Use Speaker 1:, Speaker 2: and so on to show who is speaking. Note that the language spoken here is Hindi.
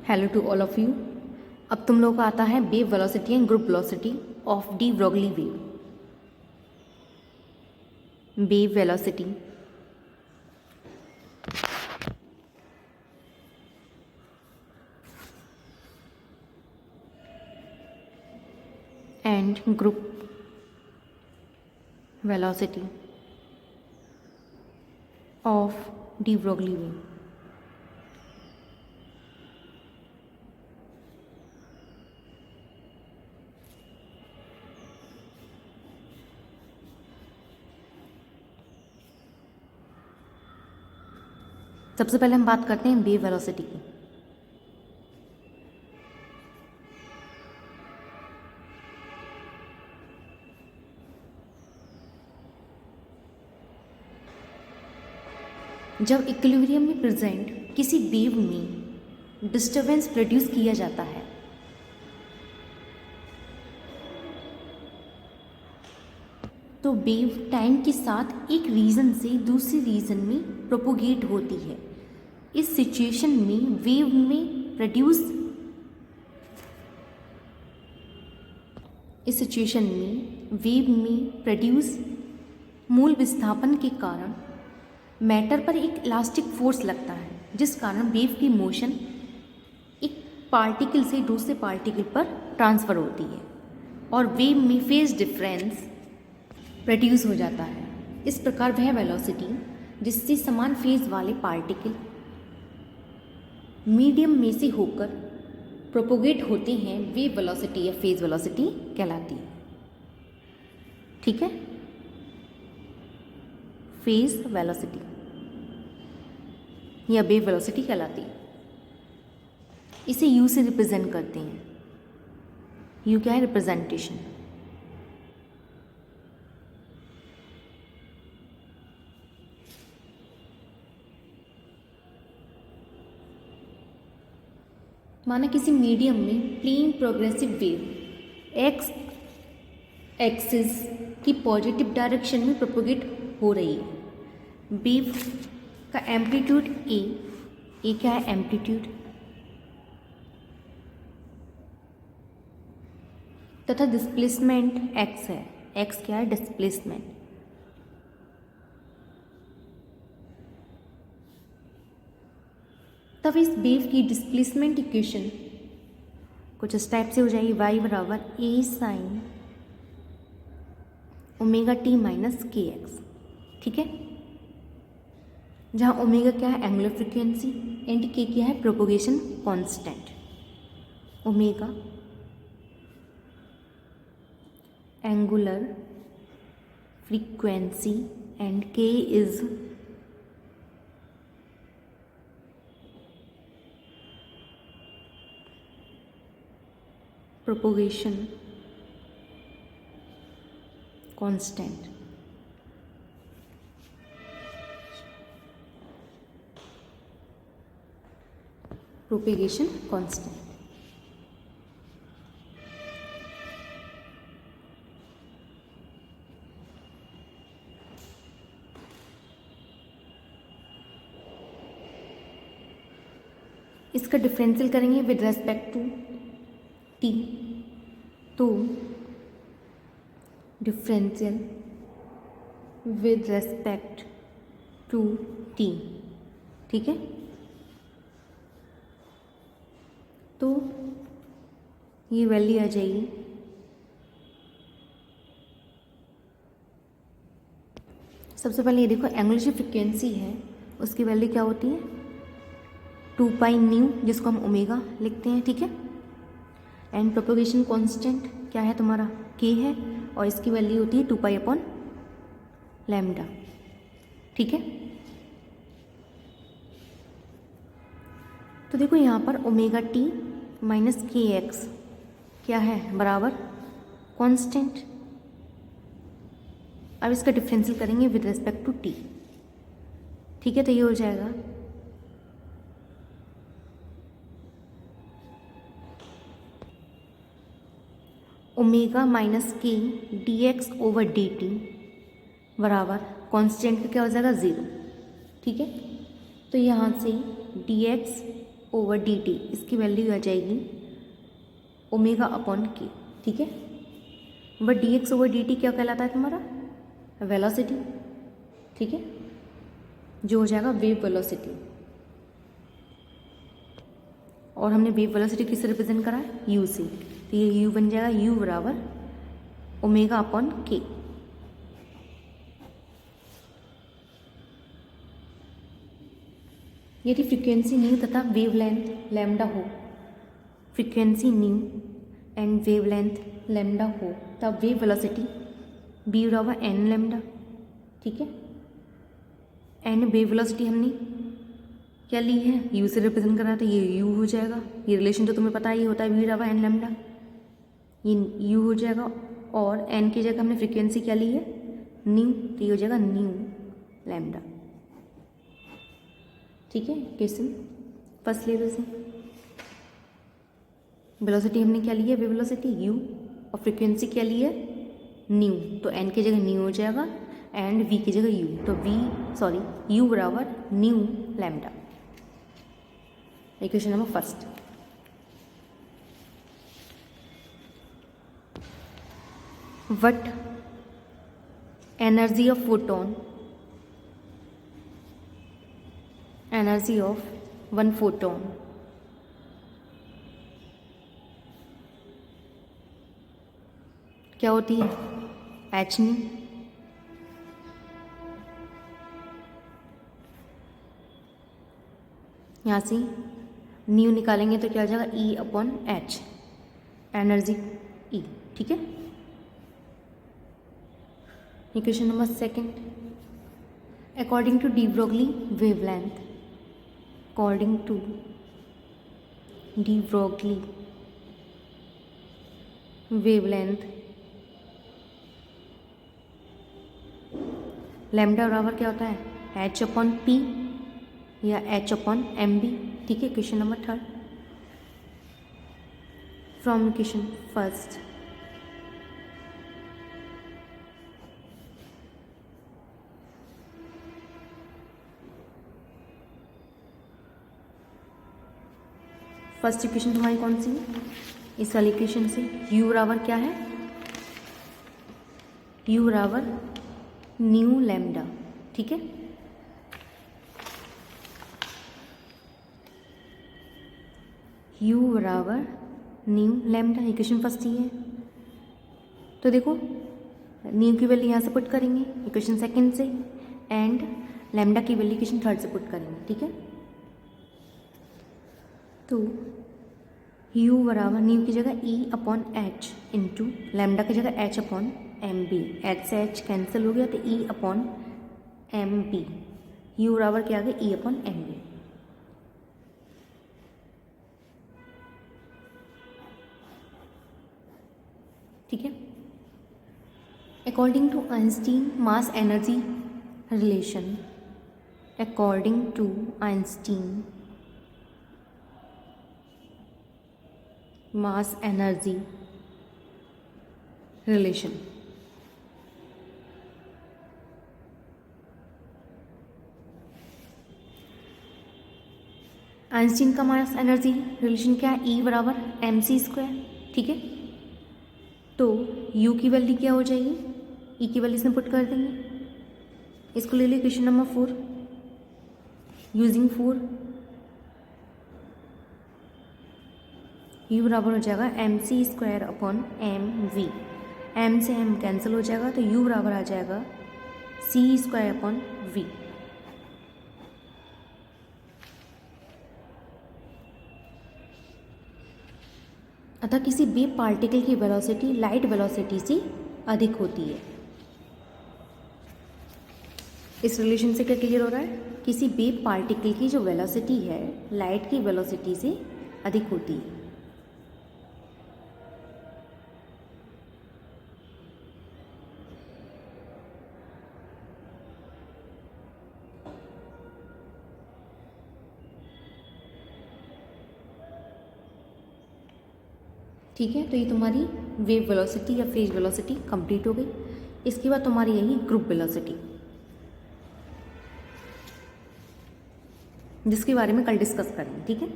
Speaker 1: Hello to all of you. अब तुम लोग का आता है wave velocity and group velocity of de Broglie wave. Wave velocity and group velocity of de Broglie wave. सबसे पहले हम बात करते हैं वेव वेलोसिटी की। जब इक्विलिब्रियम में प्रेजेंट किसी वेव में डिस्टरबेंस प्रोड्यूस किया जाता है तो वेव टाइम के साथ एक रीजन से दूसरे रीजन में प्रोपोगेट होती है। इस सिचुएशन में वेव में प्रोड्यूस मूल विस्थापन के कारण मैटर पर एक इलास्टिक फोर्स लगता है, जिस कारण वेव की मोशन एक पार्टिकल से दूसरे पार्टिकल पर ट्रांसफ़र होती है और वेव में फेज डिफरेंस प्रोड्यूस हो जाता है। इस प्रकार वह वेलोसिटी जिससे समान फेज वाले पार्टिकल मीडियम में से होकर प्रोपोगेट होते हैं वेव वेलोसिटी या फेज वेलोसिटी कहलाती है। ठीक है, फेज वेलोसिटी या वेव वेलोसिटी कहलाती है। इसे यू से रिप्रेजेंट करते हैं। यू क्या है? रिप्रेजेंटेशन। माना किसी मीडियम में plane progressive wave X axis की पॉजिटिव डायरेक्शन में प्रोपोगेट हो रही है। वेव का एम्पलीट्यूड ए क्या है? एम्पलीट्यूड, तथा डिस्प्लेसमेंट एक्स है। एक्स क्या है? डिस्प्लेसमेंट। तब इस वेव की डिस्प्लेसमेंट इक्वेशन कुछ इस टाइप से हो जाएगी। y बराबर a sine omega T minus के एक्स। ठीक है, जहाँ ओमेगा क्या है? एंगुलर फ्रीक्वेंसी एंड के क्या है? Propagation constant. Omega angular frequency and k is propagation constant। propagation constant। इसका डिफरेंशियल करेंगे विद रेस्पेक्ट टू टी, तो differential with respect to t. ठीक है, तो ये वैल्यू आ जाएगी सबसे पहले ये देखो, एंगुलर फ्रिक्वेंसी है उसकी वैल्यू क्या होती है? 2 पाई न्यू, जिसको हम ओमेगा लिखते हैं। ठीक है, एंड प्रोपोगेशन कांस्टेंट क्या है तुम्हारा? के है, और इसकी वैल्यू होती है 2 पाई अपॉन लैम्डा। ठीक है, तो देखो यहाँ पर ओमेगा टी माइनस के एक्स क्या है? बराबर कांस्टेंट। अब इसका डिफरेंशियल करेंगे विद रिस्पेक्ट टू टी। ठीक है, तो ये हो जाएगा ओमेगा माइनस के D x over D T बराबर कांस्टेंट का क्या हो जाएगा? 0। ठीक है, तो यहाँ से D x over D T, इसकी वैल्यू आ जाएगी ओमेगा अपॉन के, ठीक है। But D x over D T क्या कहलाता है तुम्हारा, वेलोसिटी, ठीक है, जो हो जाएगा वेव वेलोसिटी। और हमने वेव वेलोसिटी किससे रिप्रेजेंट करा है, यू से, तो ये यू बन जाएगा यू बराबर ओमेगा अपॉन के। यदि फ्रीक्वेंसी न्यू तथा वेवलेंथ लैम्डा हो, frequency new and wavelength lambda हो, तब वेव वेलोसिटी बी बराबर एन लैम्डा, ठीक है। एन वेव वेलोसिटी हमने क्या ली है, यू से रिप्रेजेंट करा, तो ये यू हो जाएगा। ये रिलेशन तो तुम्हें पता ही होता है, वी बराबर एन लैम्डा, ये यू हो जाएगा। और एन की जगह हमने फ्रीक्वेंसी क्या ली है, न्यू, तो ये हो जाएगा न्यू लैम्डा, ठीक है। क्वेश्चन फर्स्ट लेवल से वेलोसिटी हमने क्या ली है, वेव वेलोसिटी यू, और फ्रीक्वेंसी क्या ली है, न्यू, तो एन की जगह न्यू हो जाएगा एंड वी की जगह यू, तो यू बराबर new lambda. Equation number first. What energy of photon, energy of one photon क्या होती है, एच न्यू। यहाँ से न्यू निकालेंगे तो क्या हो जाएगा, E upon H, energy E, ठीक है। Equation number second. According to de Broglie wavelength, according to de Broglie wavelength, lambda बराबर क्या होता है, एच अपॉन पी या एच अपॉन एम बी, ठीक है। Question number third from question first. First equation तुम्हारी कौन सी है, इस वाली इक्वेशन से u बराबर क्या है, u बराबर न्यू लैम्डा, ठीक है। u बराबर न्यू लैम्डा, इक्वेशन फर्स्ट ही है। तो देखो न्यू की वैल्यू यहाँ से पुट करेंगे इक्वेशन सेकंड से, एंड लैम्डा की वैल्यू इक्वेशन थर्ड से पुट करेंगे, ठीक है। तो u बराबर न्यू की जगह e upon H into lambda की जगह h upon M B, H से h कैंसिल हो गया तो e upon M B, U बराबर क्या आ गया, e अपॉन एम बी। ठीक है। According to Einstein mass energy relation, according to Einstein mass energy relation, Einstein का मास एनर्जी रिलेशन क्या है, E बराबर एम सी स्क्वायर, ठीक है। तो U की वैल्यू क्या हो जाएगी, E की वैल्यू इसमें पुट कर देंगे। इसको ले लीजिए क्वेश्चन नंबर 4, यूजिंग 4 U बराबर हो जाएगा M C square upon M V, M से एम कैंसिल हो जाएगा तो U बराबर आ जाएगा सी स्क्वायर अपॉन वी। अतः किसी वेव पार्टिकल की वेलोसिटी लाइट वेलोसिटी से अधिक होती है। इस रिलेशन से क्या क्लियर हो रहा है, किसी वेव पार्टिकल की जो वेलोसिटी है लाइट की वेलोसिटी से अधिक होती है। ठीक है, तो ये तुम्हारी वेव वेलोसिटी या फेज वेलोसिटी कंप्लीट हो गई। इसके बाद तुम्हारी यही ग्रुप वेलोसिटी, जिसके बारे में कल डिस्कस करेंगे, ठीक है।